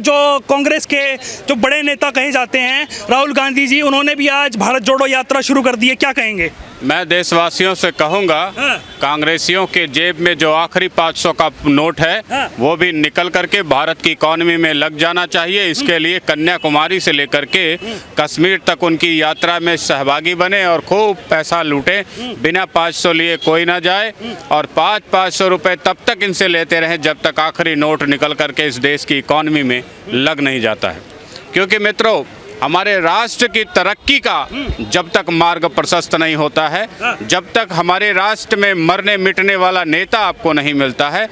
जो कांग्रेस के जो बड़े नेता कहे जाते हैं राहुल गांधी जी, उन्होंने भी आज भारत जोड़ो यात्रा शुरू कर दी है, क्या कहेंगे? मैं देशवासियों से कहूंगा, कांग्रेसियों के जेब में जो आखिरी 500 का नोट है वो भी निकल करके भारत की इकॉनमी में लग जाना चाहिए। इसके लिए कन्याकुमारी से लेकर के कश्मीर तक उनकी यात्रा में सहभागी बने और खूब पैसा लूटें। बिना 500 लिए कोई ना जाए और 500 रुपये तब तक इनसे लेते रहें जब तक आखिरी नोट निकल करके इस देश की इकॉनमी में लग नहीं जाता है। क्योंकि मित्रों, हमारे राष्ट्र की तरक्की का जब तक मार्ग प्रशस्त नहीं होता है, जब तक हमारे राष्ट्र में मरने मिटने वाला नेता आपको नहीं मिलता है,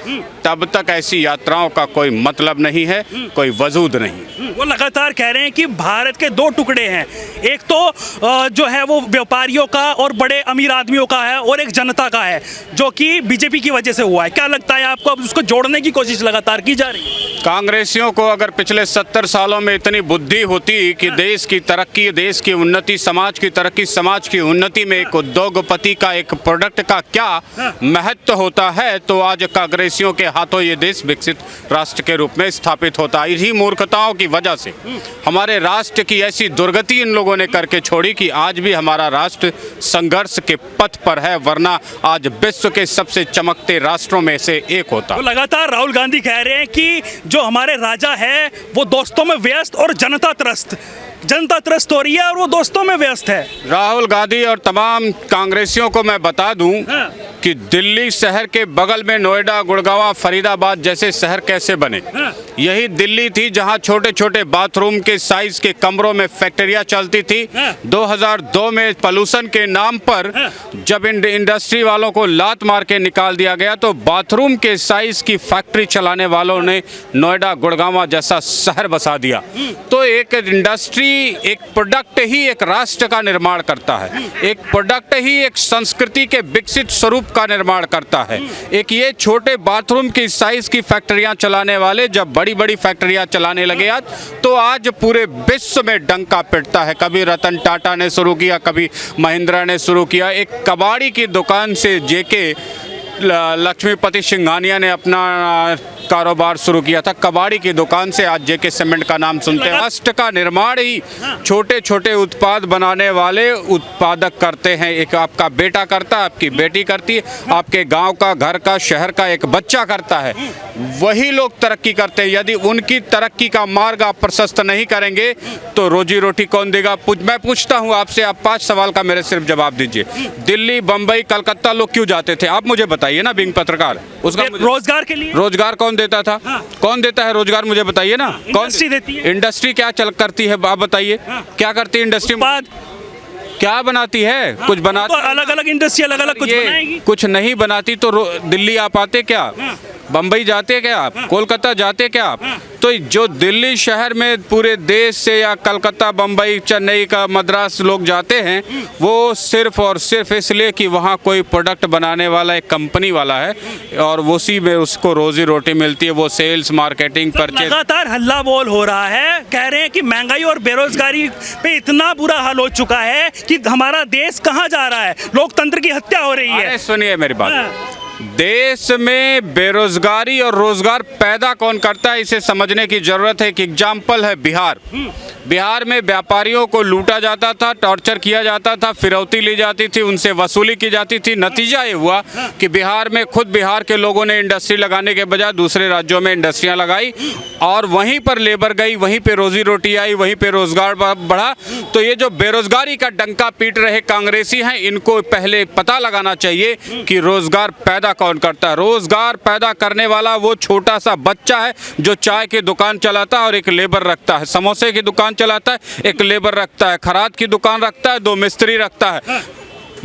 तब तक ऐसी यात्राओं का कोई मतलब नहीं है, कोई वजूद नहीं। वो लगातार कह रहे हैं कि भारत के दो टुकड़े हैं, एक तो जो है वो व्यापारियों का और बड़े अमीर आदमियों का है और एक जनता का है, जो कि बीजेपी की वजह से हुआ है। क्या लगता है आपको, अब उसको जोड़ने की कोशिश लगातार की जा रही है? कांग्रेसियों को अगर पिछले 70 सालों में इतनी बुद्धि होती कि देश की तरक्की, देश की उन्नति, समाज की तरक्की, समाज की उन्नति में एक उद्योगपति का, एक प्रोडक्ट का क्या महत्व होता है, तो आज कांग्रेसियों के हाथों ये देश विकसित राष्ट्र के रूप में स्थापित होता है। इन्हीं मूर्खताओं की वजह से हमारे राष्ट्र की ऐसी दुर्गति इन लोगों ने करके छोड़ी कि आज भी हमारा राष्ट्र संघर्ष के पथ पर है, वरना आज विश्व के सबसे चमकते राष्ट्रों में से एक होता। तो लगातार राहुल गांधी कह रहे हैं कि जो हमारे राजा है वो दोस्तों में व्यस्त और जनता त्रस्त हो रही है और वो दोस्तों में व्यस्त है। राहुल गांधी और तमाम कांग्रेसियों को मैं बता दूं कि दिल्ली शहर के बगल में नोएडा, गुड़गांव, फरीदाबाद जैसे शहर कैसे बने। यही दिल्ली थी जहां छोटे छोटे बाथरूम के साइज के कमरों में फैक्ट्रियां चलती थी। 2002 में पॉल्यूशन के नाम पर जब इंडस्ट्री वालों को लात मार के निकाल दिया गया तो बाथरूम के साइज की फैक्ट्री चलाने वालों ने नोएडा, गुड़गांव जैसा शहर बसा दिया। तो एक इंडस्ट्री, एक प्रोडक्ट ही एक राष्ट्र का निर्माण करता है, एक प्रोडक्ट ही एक संस्कृति के विकसित स्वरूप का निर्माण करता है। एक ये छोटे बाथरूम की साइज की फैक्ट्रियां चलाने वाले जब बड़ी बड़ी फैक्ट्रियां चलाने लगे आज, तो आज पूरे विश्व में डंका पिटता है। कभी रतन टाटा ने शुरू किया, कभी महिंद्रा ने शुरू किया। एक कबाड़ी की दुकान से जेके लक्ष्मीपति सिंघानिया ने अपना कारोबार शुरू किया था। कबाड़ी की दुकान से आज जेके सीमेंट का नाम सुनते हैं। राष्ट्र का निर्माण ही छोटे छोटे उत्पाद बनाने वाले उत्पादक करते हैं। एक आपका बेटा करता है, आपकी बेटी करती है, आपके गांव का, घर का, शहर का एक बच्चा करता है। वही लोग तरक्की करते हैं। यदि उनकी तरक्की का मार्ग आप प्रशस्त नहीं करेंगे तो रोजी रोटी कौन देगा? मैं पूछता हूँ आपसे, आप 5 सवाल का मेरे सिर्फ जवाब दीजिए। दिल्ली, बम्बई, कलकत्ता लोग क्यों जाते थे? आप मुझे बताइए ना, बिंग पत्रकार। उसका रोजगार के लिए। रोजगार कौन देता था? कौन देता है रोजगार? मुझे बताइए ना। कौन इंडस्ट्री देती है। इंडस्ट्री क्या करती है? आप बताइए। क्या करती है इंडस्ट्री? क्या बनाती है? कुछ बनाती तो अलग अलग इंडस्ट्री अलग अलग कुछ बनाएगी। कुछ नहीं बनाती तो दिल्ली आप आते क्या? बम्बई जाते क्या आप? कोलकाता जाते क्या आप? तो जो दिल्ली शहर में पूरे देश से या कलकत्ता, बम्बई, चेन्नई का, मद्रास लोग जाते हैं, वो सिर्फ और सिर्फ इसलिए कि वहाँ कोई प्रोडक्ट बनाने वाला एक कंपनी वाला है और उसी में उसको रोजी रोटी मिलती है। वो सेल्स, मार्केटिंग, परचेज। लगातार हल्ला बोल हो रहा है, कह रहे हैं कि महंगाई और बेरोजगारी पे इतना बुरा हाल हो चुका है कि हमारा देश कहाँ जा रहा है, लोकतंत्र की हत्या हो रही है। सुनिए मेरी बात, देश में बेरोजगारी और रोजगार पैदा कौन करता है इसे समझने की जरूरत है। एक एग्जाम्पल है बिहार। बिहार में व्यापारियों को लूटा जाता था, टॉर्चर किया जाता था, फिरौती ली जाती थी, उनसे वसूली की जाती थी। नतीजा ये हुआ कि बिहार में खुद बिहार के लोगों ने इंडस्ट्री लगाने के बजाय दूसरे राज्यों में इंडस्ट्रियां लगाई और वहीं पर लेबर गई, वहीं पे रोजी रोटी आई, वहीं पे रोजगार बढ़ा। तो ये जो बेरोजगारी का डंका पीट रहे कांग्रेसी हैं, इनको पहले पता लगाना चाहिए कि रोजगार पैदा कौन करता है। रोजगार पैदा करने वाला वो छोटा सा बच्चा है जो चाय की दुकान चलाता है और एक लेबर रखता है, समोसे की दुकान चलाता है, एक लेबर रखता है, खराद की दुकान रखता है, 2 मिस्त्री रखता है।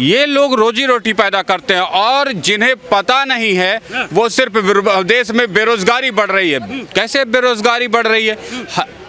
ये लोग रोजी रोटी पैदा करते हैं और जिन्हें पता नहीं है वो सिर्फ देश में बेरोजगारी बढ़ रही है। कैसे बेरोजगारी बढ़ रही है?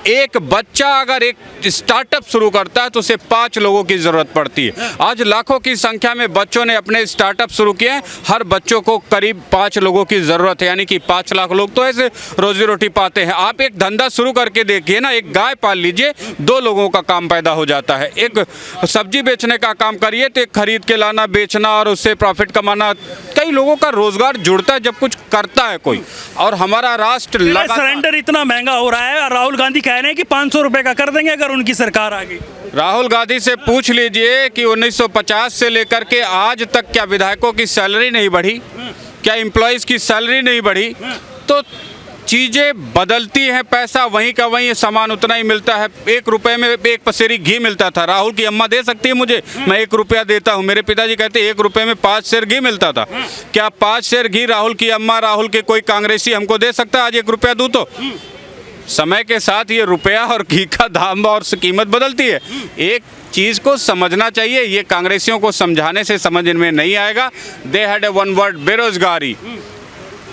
एक बच्चा अगर एक स्टार्टअप शुरू करता है तो उसे 5 लोगों की जरूरत पड़ती है। आज लाखों की संख्या में बच्चों ने अपने स्टार्टअप शुरू किए हैं, हर बच्चों को करीब 5 लोगों की जरूरत है, यानी कि 5 लाख लोग तो ऐसे रोजी रोटी पाते हैं। आप एक धंधा शुरू करके देखिए ना, एक गाय पाल लीजिए, 2 लोगों का काम पैदा हो जाता है। एक सब्जी बेचने का काम करिए तो एक खरीद के लाना, बेचना और उससे प्रॉफिट कमाना। कई लोगों का रोजगार जुड़ता है जब कुछ करता है कोई। और हमारा राष्ट्र सिलेंडर इतना महंगा हो रहा है, राहुल गांधी कह रहे हैं कि 500 रुपए का कर देंगे अगर उनकी सरकार आ गई। राहुल गांधी से पूछ लीजिए कि 1950 से लेकर के आज तक क्या विधायकों की सैलरी नहीं बढ़ी, क्या एम्प्लॉयज़ की सैलरी नहीं बढ़ी। तो चीज़ें बदलती हैं, पैसा वहीं का वहीं, सामान उतना ही मिलता है। 1 रुपए में 1 पसेरी घी मिलता था। राहुल की अम्मा दे सकती है मुझे, मैं 1 रुपया देता हूँ। मेरे पिताजी कहते 1 रुपए में 5 सेर घी मिलता था। क्या 5 सेर घी राहुल की अम्मा, राहुल के कोई कांग्रेसी हमको दे सकता है आज 1 रुपया दूँ तो? समय के साथ ये रुपया और घी का दाम और कीमत बदलती है। एक चीज़ को समझना चाहिए, ये कांग्रेसियों को समझाने से समझ में नहीं आएगा। They had a one word, बेरोजगारी।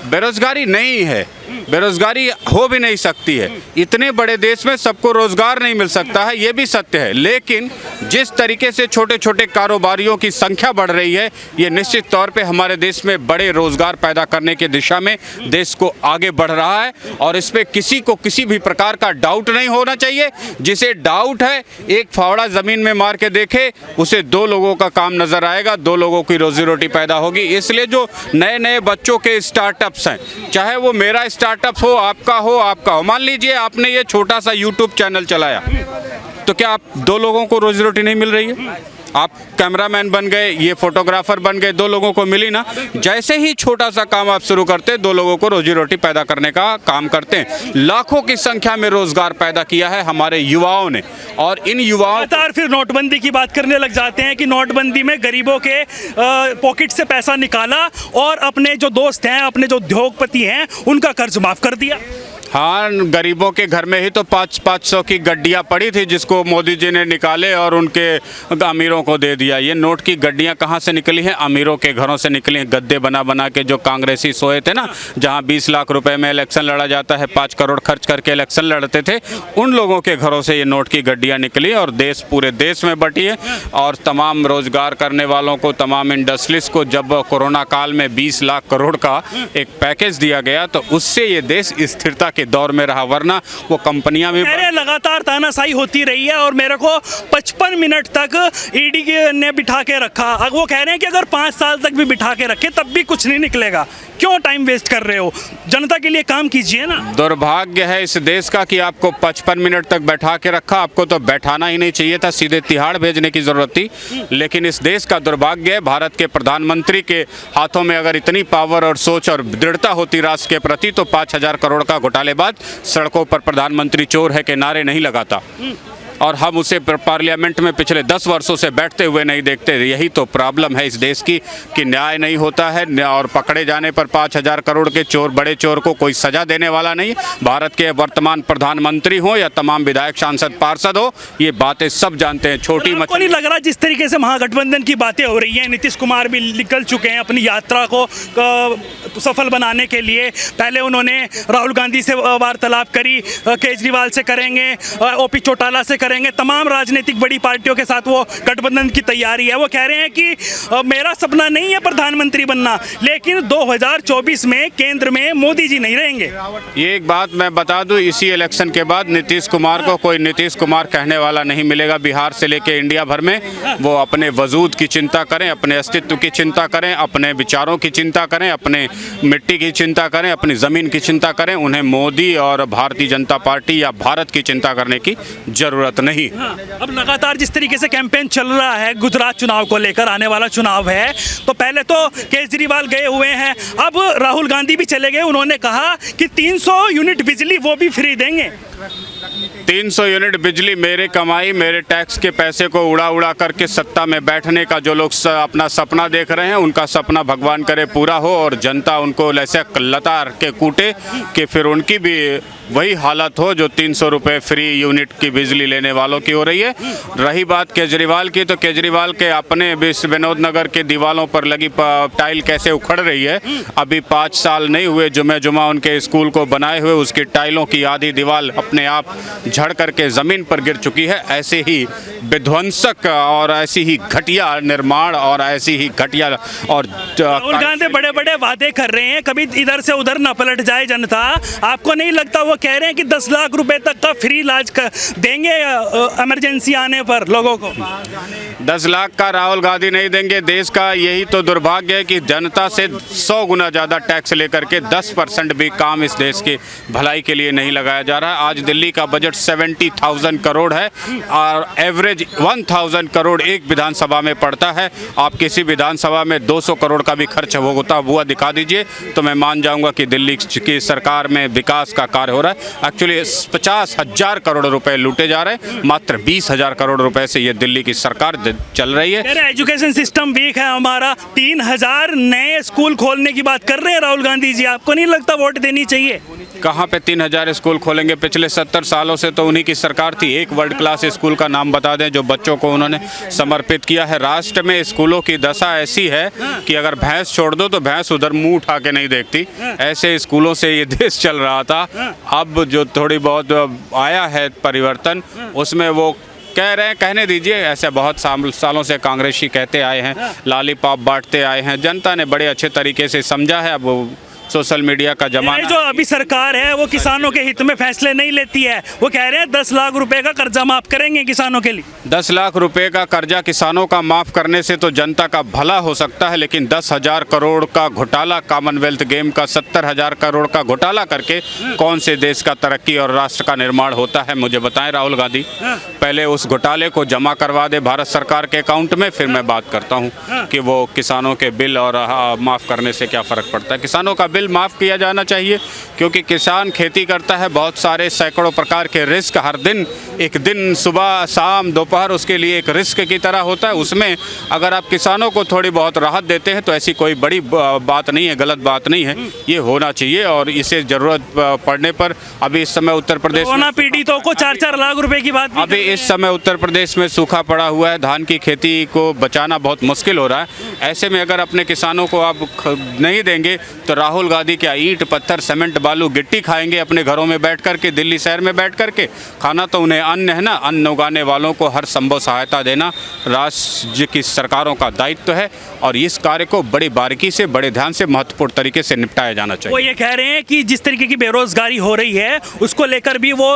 बेरोजगारी नहीं है, बेरोजगारी हो भी नहीं सकती है। इतने बड़े देश में सबको रोजगार नहीं मिल सकता है, ये भी सत्य है। लेकिन जिस तरीके से छोटे छोटे कारोबारियों की संख्या बढ़ रही है, ये निश्चित तौर पे हमारे देश में बड़े रोजगार पैदा करने की दिशा में देश को आगे बढ़ रहा है। और इस पर किसी को किसी भी प्रकार का डाउट नहीं होना चाहिए। जिसे डाउट है, एक फावड़ा ज़मीन में मार के देखे, उसे 2 लोगों का काम नज़र आएगा, 2 लोगों की रोजी रोटी पैदा होगी। इसलिए जो नए नए बच्चों के स्टार्टअप्स हैं, चाहे वो मेरा स्टार्टअप हो, आपका हो, मान लीजिए आपने ये छोटा सा यूट्यूब चैनल चलाया, तो क्या आप 2 लोगों को रोजी रोटी नहीं मिल रही है? आप कैमरामैन बन गए, ये फोटोग्राफर बन गए, 2 लोगों को मिली ना। जैसे ही छोटा सा काम आप शुरू करते, 2 लोगों को रोजी रोटी पैदा करने का काम करते हैं। लाखों की संख्या में रोजगार पैदा किया है हमारे युवाओं ने। और इन युवाओं लगातार फिर नोटबंदी की बात करने लग जाते हैं कि नोटबंदी में गरीबों के पॉकेट से पैसा निकाला और अपने जो दोस्त हैं, अपने जो उद्योगपति हैं, उनका कर्ज माफ कर दिया। हाँ, गरीबों के घर में ही तो 500 की गड्डियाँ पड़ी थी, जिसको मोदी जी ने निकाले और उनके अमीरों को दे दिया। ये नोट की गड्डियाँ कहाँ से निकली हैं? अमीरों के घरों से निकली हैं। गद्दे बना बना के जो कांग्रेसी सोए थे ना, जहाँ 20 लाख रुपए में इलेक्शन लड़ा जाता है, 5 करोड़ खर्च करके इलेक्शन लड़ते थे, उन लोगों के घरों से ये नोट की गड्डियाँ निकली और देश पूरे देश में बटी है। और तमाम रोजगार करने वालों को, तमाम इंडस्ट्रीज को जब कोरोना काल में 20 लाख करोड़ का एक पैकेज दिया गया, तो उससे ये देश स्थिरता के दौर में रहा। वरना वो कंपनियां भी लगातार तानाशाही होती रही है और मेरे को 55 मिनट तक ईडी ने बिठा के रखा। वो कह रहे हैं कि अगर 5 साल तक भी बिठा के रखे तब भी कुछ नहीं निकलेगा। क्यों टाइम वेस्ट कर रहे हो? जनता के लिए काम कीजिए ना। दुर्भाग्य है इस देश का कि आपको 55 मिनट तक बैठा के रखा। आपको तो बैठाना ही नहीं चाहिए था, सीधे तिहाड़ भेजने की जरूरत थी। लेकिन इस देश का दुर्भाग्य है, भारत के प्रधानमंत्री के हाथों में अगर इतनी पावर और सोच और दृढ़ता होती राष्ट्र के प्रति, तो 5000 करोड़ का घोटालेबाज सड़कों पर प्रधानमंत्री चोर है के नारे नहीं लगाता। और हम उसे पार्लियामेंट में पिछले 10 वर्षों से बैठते हुए नहीं देखते। यही तो प्रॉब्लम है इस देश की कि न्याय नहीं होता है और पकड़े जाने पर 5000 करोड़ के चोर, बड़े चोर को कोई सजा देने वाला नहीं। भारत के वर्तमान प्रधानमंत्री हो या तमाम विधायक, सांसद, पार्षद हो, ये बातें सब जानते हैं। छोटी मत नहीं लग रहा जिस तरीके से महागठबंधन की बातें हो रही हैं, नीतीश कुमार भी निकल चुके हैं अपनी यात्रा को सफल बनाने के लिए। पहले उन्होंने राहुल गांधी से वार्तालाप करी, केजरीवाल से करेंगे, ओपी चौटाला से करेंगे, तमाम राजनीतिक बड़ी पार्टियों के साथ वो गठबंधन की तैयारी है। वो कह रहे हैं कि मेरा सपना नहीं है प्रधानमंत्री बनना, लेकिन 2024 में केंद्र में मोदी जी नहीं रहेंगे। ये एक बात मैं बता दूं, इसी इलेक्शन के बाद नीतीश कुमार को कोई नीतीश कुमार कहने वाला नहीं मिलेगा। बिहार से लेके इंडिया भर में वो अपने वजूद की चिंता करें, अपने अस्तित्व की चिंता करें, अपने विचारों की चिंता करें, अपने मिट्टी की चिंता करें, अपनी ज़मीन की चिंता करें। उन्हें मोदी और भारतीय जनता पार्टी या भारत की चिंता करने की ज़रूरत नहीं। हाँ, अब लगातार जिस तरीके से कैंपेन चल रहा है गुजरात चुनाव को लेकर, आने वाला चुनाव है, तो पहले तो केजरीवाल गए हुए हैं, अब राहुल गांधी भी चले गए। उन्होंने कहा कि 300 यूनिट बिजली वो भी फ्री देंगे। 300 यूनिट बिजली, मेरे कमाई, मेरे टैक्स के पैसे को उड़ा उड़ा करके सत्ता में बैठने का जो लोग अपना सपना देख रहे हैं, उनका सपना भगवान करे पूरा हो और जनता उनको ऐसे लतार के कूटे कि फिर उनकी भी वही हालत हो जो 300 रुपये फ्री यूनिट की बिजली लेने वालों की हो रही है। रही बात केजरीवाल की, तो केजरीवाल के अपने विनोद नगर के दीवारों पर लगी टाइल कैसे उखड़ रही है। अभी 5 साल नहीं हुए जुमे जुमा उनके स्कूल को बनाए हुए, उसकी टाइलों की आधी दीवार अपने आप झड़ करके ज़मीन पर गिर चुकी है। ऐसे ही विध्वंसक और ऐसी ही घटिया निर्माण और ऐसी ही घटिया और राहुल गांधी बड़े बड़े वादे कर रहे हैं, कभी इधर से उधर न पलट जाए जनता। आपको नहीं लगता वो कह रहे हैं कि 10 लाख रुपए तक का फ्री इलाज देंगे इमरजेंसी आने पर लोगों को। 10 लाख का राहुल गांधी नहीं देंगे। देश का यही तो दुर्भाग्य है कि जनता से 100 गुना ज़्यादा टैक्स लेकर के 10% भी काम इस देश की भलाई के लिए नहीं लगाया जा रहा है। आज दिल्ली का बजट 70,000 करोड़ है और एवरेज 1000 करोड़ एक विधानसभा में पड़ता है। आप किसी विधानसभा में 200 करोड़ का भी खर्च होता हुआ दिखा दीजिए तो मैं मान जाऊंगा कि दिल्ली की सरकार में विकास का कार्य हो रहा है। एक्चुअली 50,000 करोड़ रुपए लूटे जा रहे हैं, मात्र 20,000 करोड़ रुपए से ये दिल्ली की सरकार चल रही है। एजुकेशन सिस्टम वीक है हमारा, 3000 नए स्कूल खोलने की बात कर रहे हैं राहुल गांधी जी। आपको नहीं लगता वोट देनी चाहिए? कहाँ पे 3000 स्कूल खोलेंगे? पिछले 70 सालों से तो उन्हीं की सरकार थी। एक वर्ल्ड क्लास स्कूल का नाम बता दें जो बच्चों को उन्होंने समर्पित किया है। राष्ट्र में स्कूलों की दशा ऐसी है कि अगर भैंस छोड़ दो तो भैंस उधर मुंह उठा के नहीं देखती। ऐसे स्कूलों से ये देश चल रहा था। अब जो थोड़ी बहुत आया है परिवर्तन, उसमें वो कह रहे हैं, कहने दीजिए। ऐसे बहुत सालों से कांग्रेसी कहते आए हैं, लॉलीपॉप बांटते आए हैं। जनता ने बड़े अच्छे तरीके से समझा है। अब वो सोशल मीडिया का जमाना, जो अभी सरकार है वो किसानों के हित में फैसले नहीं लेती है। वो कह रहे हैं 10 लाख रुपए का कर्जा माफ करेंगे किसानों के लिए। 10 लाख रुपए का कर्जा किसानों का माफ करने से तो जनता का भला हो सकता है, लेकिन 10,000 करोड़ का घोटाला, कॉमनवेल्थ गेम का 70,000 करोड़ का घोटाला करके कौन से देश का तरक्की और राष्ट्र का निर्माण होता है? मुझे बताएं राहुल गांधी। पहले उस घोटाले को जमा करवा दे भारत सरकार के अकाउंट में, फिर मैं बात करता हूँ कि वो किसानों के बिल और माफ करने से क्या फर्क पड़ता है। किसानों का बिल माफ किया जाना चाहिए क्योंकि किसान खेती करता है, बहुत सारे सैकड़ों प्रकार के रिस्क हर दिन, एक दिन सुबह शाम दोपहर उसके लिए एक रिस्क की तरह होता है। उसमें अगर आप किसानों को थोड़ी बहुत राहत देते हैं तो ऐसी कोई बड़ी बात नहीं है, गलत बात नहीं है। ये होना चाहिए और इसे ज़रूरत पड़ने पर अभी इस समय उत्तर प्रदेश कोरोना पीड़ितों को 4-4 लाख रुपए की बात अभी इस समय उत्तर प्रदेश में सूखा पड़ा हुआ है। धान की खेती को बचाना बहुत मुश्किल हो रहा है। ऐसे में अगर अपने किसानों को आप नहीं देंगे तो राहुल गांधी क्या ईंट पत्थर सीमेंट बालू गिट्टी खाएंगे अपने घरों में बैठ करके, दिल्ली शहर में बैठ करके? खाना तो उन्हें अन्न है ना। अन्न उगाने वालों को हर संभव सहायता देना राज्य की सरकारों का दायित्व है और इस कार्य को बड़ी बारीकी से, बड़े ध्यान से, महत्वपूर्ण तरीके से निपटाया जाना चाहिए। वो ये कह रहे हैं कि जिस तरीके की बेरोजगारी हो रही है उसको लेकर भी वो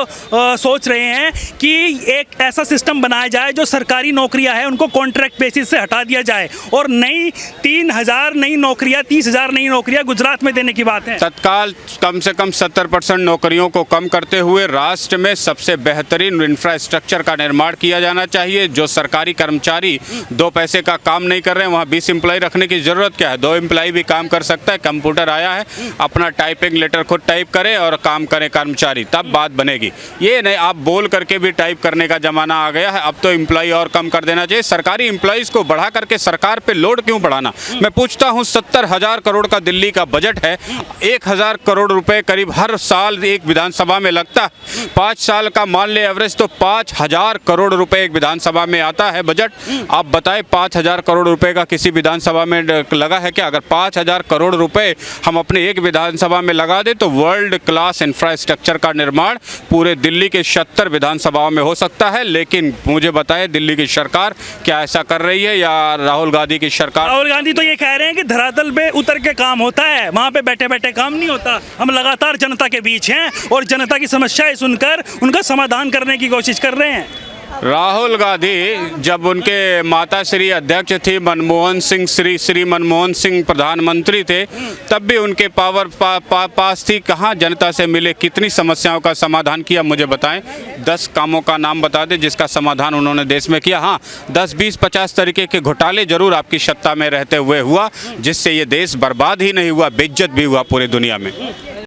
सोच रहे हैं कि एक ऐसा सिस्टम बनाया जाए जो सरकारी नौकरियां हैं उनको कॉन्ट्रैक्ट बेसिस से हटा दिया जाए और नई 3,000 नई नौकरियां, 30,000 नई नौकरियां गुजरात में देने की बात है। तत्काल कम से कम 70% नौकरियों को कम करते हुए राष्ट्र में सबसे बेहतरीन इंफ्रास्ट्रक्चर का निर्माण किया जाना चाहिए। जो सरकारी कर्मचारी 2 पैसे का काम नहीं कर रहे हैं वहाँ 20 एम्प्लॉय रखने की ज़रूरत क्या है? 2 एम्प्लॉय भी काम कर सकता है। कंप्यूटर आया है, अपना टाइपिंग लेटर खुद टाइप करे और काम करे कर्मचारी, तब बात बनेगी। ये नहीं आप बोल करके भी टाइप करने का ज़माना आ गया है। अब तो एम्प्लॉय और कम कर देना चाहिए। सरकारी एम्प्लॉयज़ को बढ़ा करके सरकार पे लोड क्यों बढ़ाना? मैं पूछता हूँ, 70,000 करोड़ का दिल्ली का बजट है, 1,000 करोड़ रुपए करीब हर साल एक विधानसभा में लगता है। 5 साल का मान ले एवरेज तो 5,000 करोड़ रुपए एक विधानसभा में आता है बजट। आप बताएं 5,000 करोड़ रुपए का किसी विधानसभा में लगा है क्या? अगर 5,000 करोड़ रुपए हम अपने एक विधानसभा में लगा दें तो वर्ल्ड क्लास इंफ्रास्ट्रक्चर का निर्माण पूरे दिल्ली के 76 विधानसभाओं में हो सकता है। लेकिन मुझे बताएं दिल्ली की सरकार क्या ऐसा कर रही है या राहुल गांधी की सरकार? राहुल गांधी तो ये कह रहे हैं कि धरातल पे उतर के काम होता है, वहाँ पे बैठे बैठे काम नहीं होता। हम लगातार जनता के बीच हैं और जनता की समस्याएं सुनकर उनका समाधान करने की कोशिश कर रहे हैं। राहुल गांधी जब उनके माता श्री अध्यक्ष थी मनमोहन सिंह, श्री मनमोहन सिंह प्रधानमंत्री थे, तब भी उनके पावर पास थी। कहाँ जनता से मिले, कितनी समस्याओं का समाधान किया? मुझे बताएं। 10 कामों का नाम बता दें जिसका समाधान उन्होंने देश में किया। हाँ, 10, 20, 50 तरीके के घोटाले जरूर आपकी सत्ता में रहते हुए हुआ, जिससे ये देश बर्बाद ही नहीं हुआ, बेइज्जत भी हुआ पूरी दुनिया में।